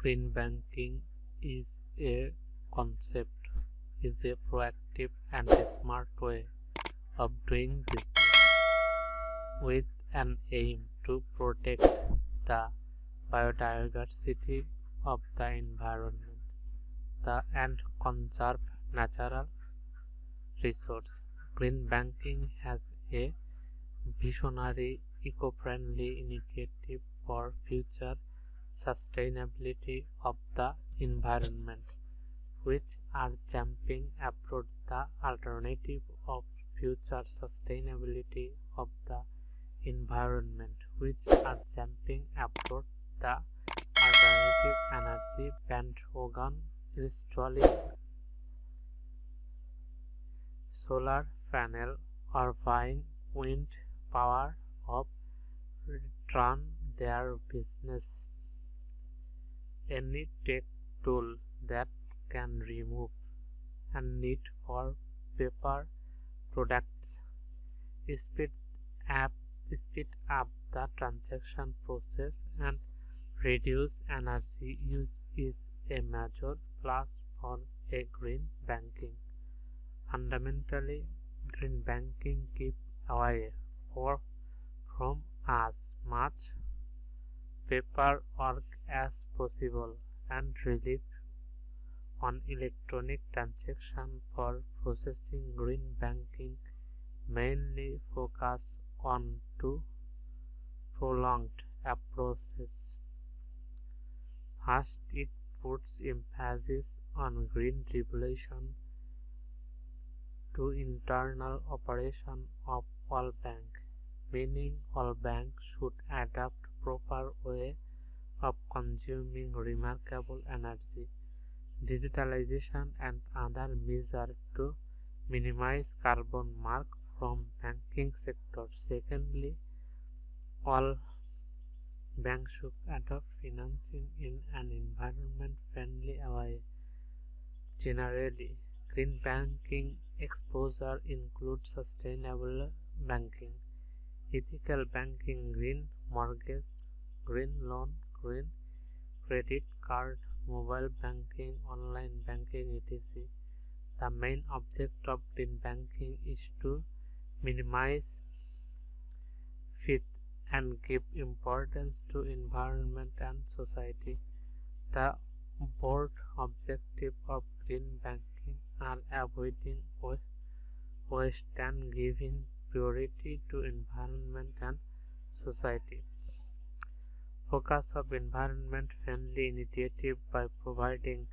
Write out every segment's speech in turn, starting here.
Green banking is a concept, is a proactive and smart way of doing business with an aim to protect the biodiversity of the environment and conserve natural resources. Green banking has a visionary, eco-friendly initiative for future sustainability of the environment, which are jumping abroad the alternative of future sustainability of the environment, which are jumping abroad the alternative energy bandwagon, installing solar panel or buying wind power of run their business. Any tech tool that can remove a need for paper products, speed up the transaction process, and reduce energy use is a major plus for a green banking. Fundamentally, green banking keeps away from as much paperwork as possible and relief on electronic transaction. For processing, green banking mainly focus on two prolonged approaches. First, it puts emphasis on green regulation to internal operation of all banks, meaning all banks should adopt proper way of consuming remarkable energy, digitalization and other measures to minimize carbon mark from banking sector. Secondly, all banks should adopt financing in an environment-friendly way. Generally, green banking exposure includes sustainable banking, ethical banking, green mortgage, green loan, green credit card, mobile banking, online banking, etc. The main object of green banking is to minimize fit and give importance to environment and society. The broad objective of green banking are avoiding waste and giving priority to environment and society. Focus of environment-friendly initiative by providing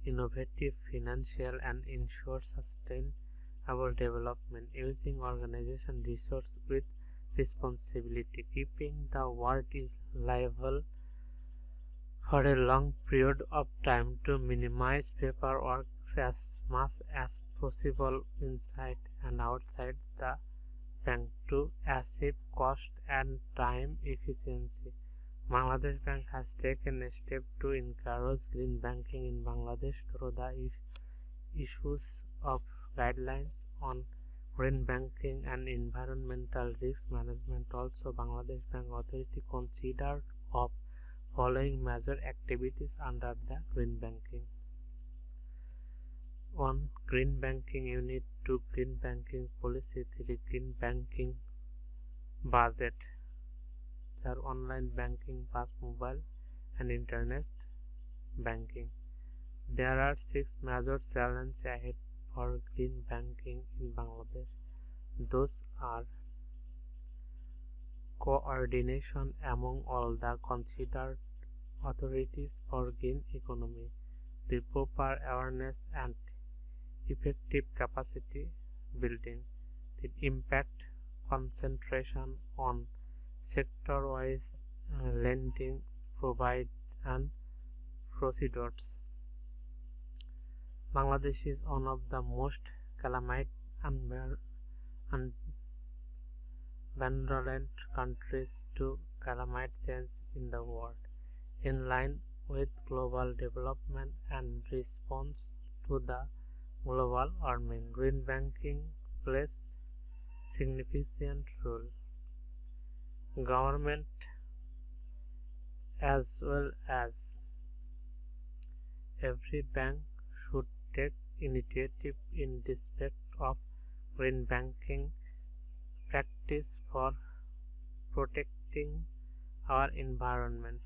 innovative financial and ensure sustainable development, using organization resource with responsibility, keeping the world liable for a long period of time to minimize paperwork as much as possible inside and outside the bank to achieve cost and time efficiency. Bangladesh Bank has taken a step to encourage green banking in Bangladesh through the issues of guidelines on green banking and environmental risk management. Also, Bangladesh Bank Authority considered of following major activities under the green banking. 1. Green banking unit. 2. Green banking policy. 3. Green banking budget. 4. Online banking plus mobile and internet banking. There are 6 major challenges ahead for green banking in Bangladesh. Those are coordination among all the considered authorities for green economy, the proper awareness and effective capacity building, the impact concentration on sector-wise lending provide and procedures. Bangladesh is one of the most climate and vulnerable countries to climate change in the world. In line with global development and response to the global warming, green banking plays significant role. Government as well as every bank should take initiative in respect of green banking practice for protecting our environment.